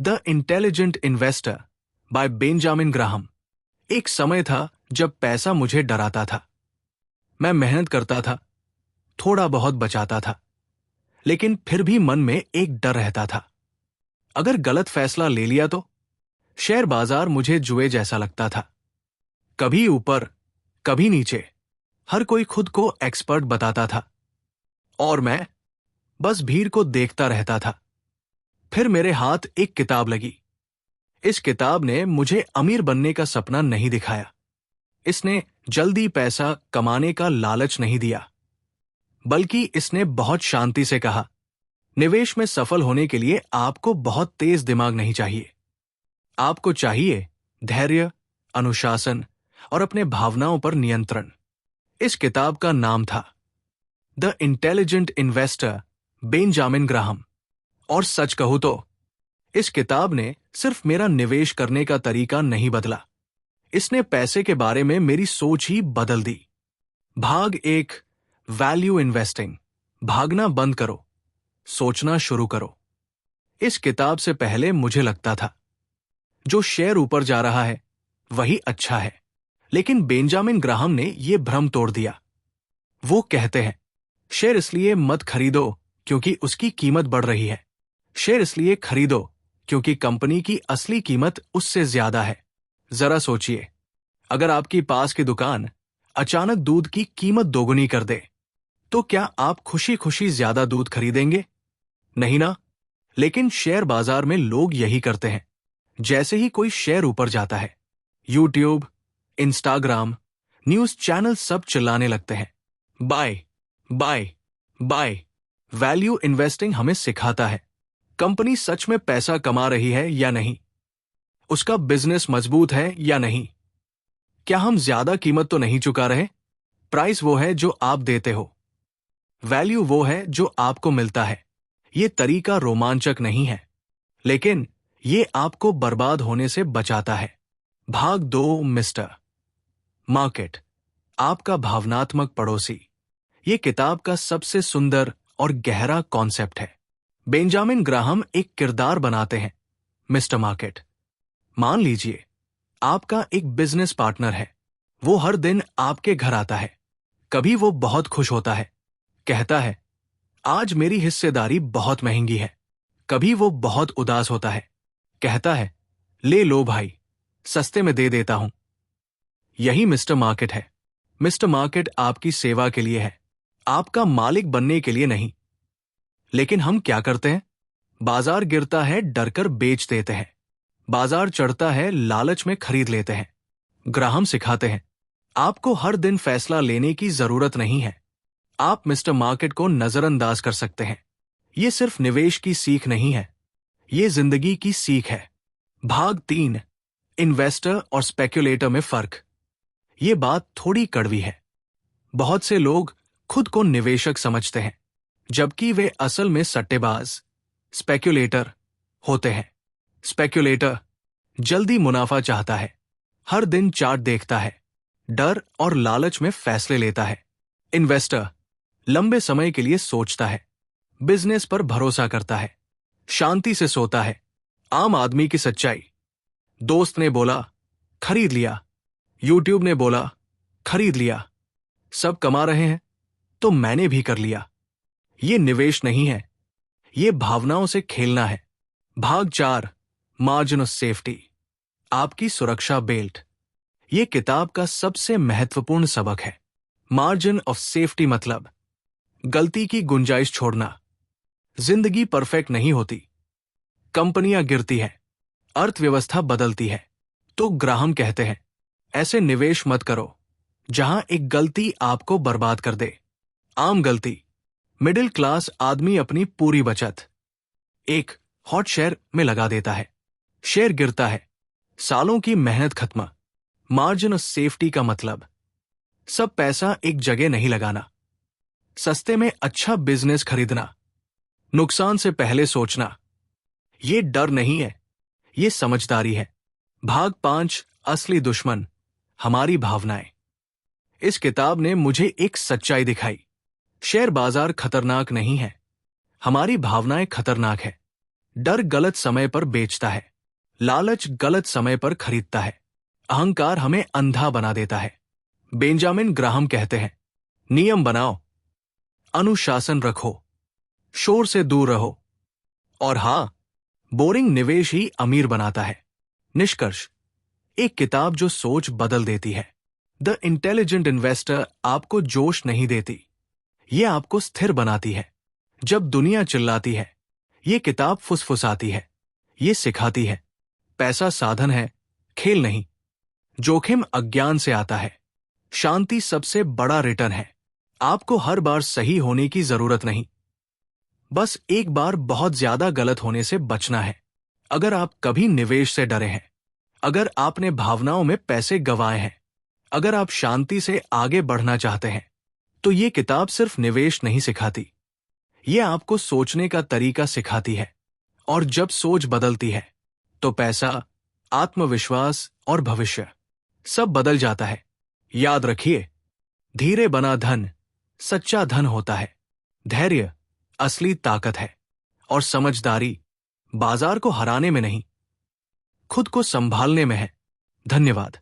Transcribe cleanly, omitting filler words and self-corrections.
The intelligent investor bye Benjamin Graham. एक समय था जब पैसा मुझे डराता था। मैं मेहनत करता था, थोड़ा बहुत बचाता था, लेकिन फिर भी मन में एक डर रहता था। अगर गलत फैसला ले लिया तो? शेयर बाजार मुझे जुए जैसा लगता था। कभी ऊपर, कभी नीचे, हर कोई खुद को एक्सपर्ट बताता था और मैं बस भीड़ को देखता रहता था। फिर मेरे हाथ एक किताब लगी। इस किताब ने मुझे अमीर बनने का सपना नहीं दिखाया। इसने जल्दी पैसा कमाने का लालच नहीं दिया, बल्कि इसने बहुत शांति से कहा, निवेश में सफल होने के लिए आपको बहुत तेज दिमाग नहीं चाहिए। आपको चाहिए धैर्य, अनुशासन और अपने भावनाओं पर नियंत्रण। इस किताब का नाम था the intelligent investor, Benjamin Graham. और सच कहूं तो इस किताब ने सिर्फ मेरा निवेश करने का तरीका नहीं बदला, इसने पैसे के बारे में मेरी सोच ही बदल दी। भाग 1, वैल्यू इन्वेस्टिंग। भागना बंद करो, सोचना शुरू करो। इस किताब से पहले मुझे लगता था जो शेयर ऊपर जा रहा है वही अच्छा है, लेकिन बेंजामिन ग्राहम ने यह भ्रम तोड़ दिया। वो कहते हैं, शेयर इसलिए मत खरीदो क्योंकि उसकी कीमत बढ़ रही है। शेयर इसलिए खरीदो क्योंकि कंपनी की असली कीमत उससे ज्यादा है। जरा सोचिए, अगर आपकी पास की दुकान अचानक दूध की कीमत दोगुनी कर दे, तो क्या आप खुशी खुशी ज्यादा दूध खरीदेंगे? नहीं ना। लेकिन शेयर बाजार में लोग यही करते हैं। जैसे ही कोई शेयर ऊपर जाता है, यूट्यूब, इंस्टाग्राम, न्यूज चैनल सब चिल्लाने लगते हैं, bye bye bye. Value investing हमें सिखाता है कंपनी सच में पैसा कमा रही है या नहीं, उसका बिजनेस मजबूत है या नहीं, क्या हम ज्यादा कीमत तो नहीं चुका रहे। प्राइस वो है जो आप देते हो, वैल्यू वो है जो आपको मिलता है। ये तरीका रोमांचक नहीं है, लेकिन ये आपको बर्बाद होने से बचाता है। भाग 2, मिस्टर मार्केट, आपका भावनात्मक पड़ोसी। ये किताब का सबसे सुंदर और गहरा कॉन्सेप्ट है। बेंजामिन ग्राहम एक किरदार बनाते हैं, मिस्टर मार्केट। मान लीजिए आपका एक बिजनेस पार्टनर है। वो हर दिन आपके घर आता है। कभी वो बहुत खुश होता है, कहता है, आज मेरी हिस्सेदारी बहुत महंगी है। कभी वो बहुत उदास होता है, कहता है, ले लो भाई, सस्ते में दे देता हूं। यही मिस्टर मार्केट है। मिस्टर मार्केट आपकी सेवा के लिए है, आपका मालिक बनने के लिए नहीं। लेकिन हम क्या करते हैं? बाजार गिरता है, डरकर बेच देते हैं। बाजार चढ़ता है, लालच में खरीद लेते हैं। ग्राहम सिखाते हैं, आपको हर दिन फैसला लेने की जरूरत नहीं है। आप मिस्टर मार्केट को नजरअंदाज कर सकते हैं। ये सिर्फ निवेश की सीख नहीं है, ये जिंदगी की सीख है। भाग 3, इन्वेस्टर और स्पेक्युलेटर में फर्क। ये बात थोड़ी कड़वी है। बहुत से लोग खुद को निवेशक समझते हैं, जबकि वे असल में सट्टेबाज, स्पेक्युलेटर होते हैं। स्पेक्युलेटर जल्दी मुनाफा चाहता है, हर दिन चार्ट देखता है, डर और लालच में फैसले लेता है। इन्वेस्टर लंबे समय के लिए सोचता है, बिजनेस पर भरोसा करता है, शांति से सोता है। आम आदमी की सच्चाई, दोस्त ने बोला खरीद लिया, यूट्यूब ने बोला खरीद लिया, सब कमा रहे हैं तो मैंने भी कर लिया। ये निवेश नहीं है, ये भावनाओं से खेलना है। भाग 4, मार्जिन ऑफ सेफ्टी, आपकी सुरक्षा बेल्ट। ये किताब का सबसे महत्वपूर्ण सबक है। मार्जिन ऑफ सेफ्टी मतलब गलती की गुंजाइश छोड़ना। जिंदगी परफेक्ट नहीं होती, कंपनियां गिरती है, अर्थव्यवस्था बदलती है। तो ग्राहम कहते हैं, ऐसे निवेश मत करो जहां एक गलती आपको बर्बाद कर दे। आम गलती, मिडिल क्लास आदमी अपनी पूरी बचत एक हॉट शेयर में लगा देता है। शेयर गिरता है, सालों की मेहनत खत्म। मार्जिन ऑफ सेफ्टी का मतलब सब पैसा एक जगह नहीं लगाना, सस्ते में अच्छा बिजनेस खरीदना, नुकसान से पहले सोचना। ये डर नहीं है, ये समझदारी है। भाग 5, असली दुश्मन, हमारी भावनाएं। इस किताब ने मुझे एक सच्चाई दिखाई। शेयर बाजार खतरनाक नहीं है, हमारी भावनाएं खतरनाक है। डर गलत समय पर बेचता है, लालच गलत समय पर खरीदता है, अहंकार हमें अंधा बना देता है। बेंजामिन ग्राहम कहते हैं, नियम बनाओ, अनुशासन रखो, शोर से दूर रहो, और हां, बोरिंग निवेश ही अमीर बनाता है। निष्कर्ष, एक किताब जो सोच बदल देती है। द इंटेलिजेंट इन्वेस्टर आपको जोश नहीं देती, ये आपको स्थिर बनाती है। जब दुनिया चिल्लाती है, ये किताब फुसफुसाती है। ये सिखाती है, पैसा साधन है, खेल नहीं। जोखिम अज्ञान से आता है, शांति सबसे बड़ा रिटर्न है। आपको हर बार सही होने की जरूरत नहीं, बस एक बार बहुत ज्यादा गलत होने से बचना है। अगर आप कभी निवेश से डरे हैं, अगर आपने भावनाओं में पैसे गंवाए हैं, अगर आप शांति से आगे बढ़ना चाहते हैं, तो ये किताब सिर्फ निवेश नहीं सिखाती, ये आपको सोचने का तरीका सिखाती है। और जब सोच बदलती है, तो पैसा, आत्मविश्वास और भविष्य सब बदल जाता है। याद रखिए, धीरे बना धन सच्चा धन होता है। धैर्य असली ताकत है, और समझदारी बाजार को हराने में नहीं, खुद को संभालने में है। धन्यवाद।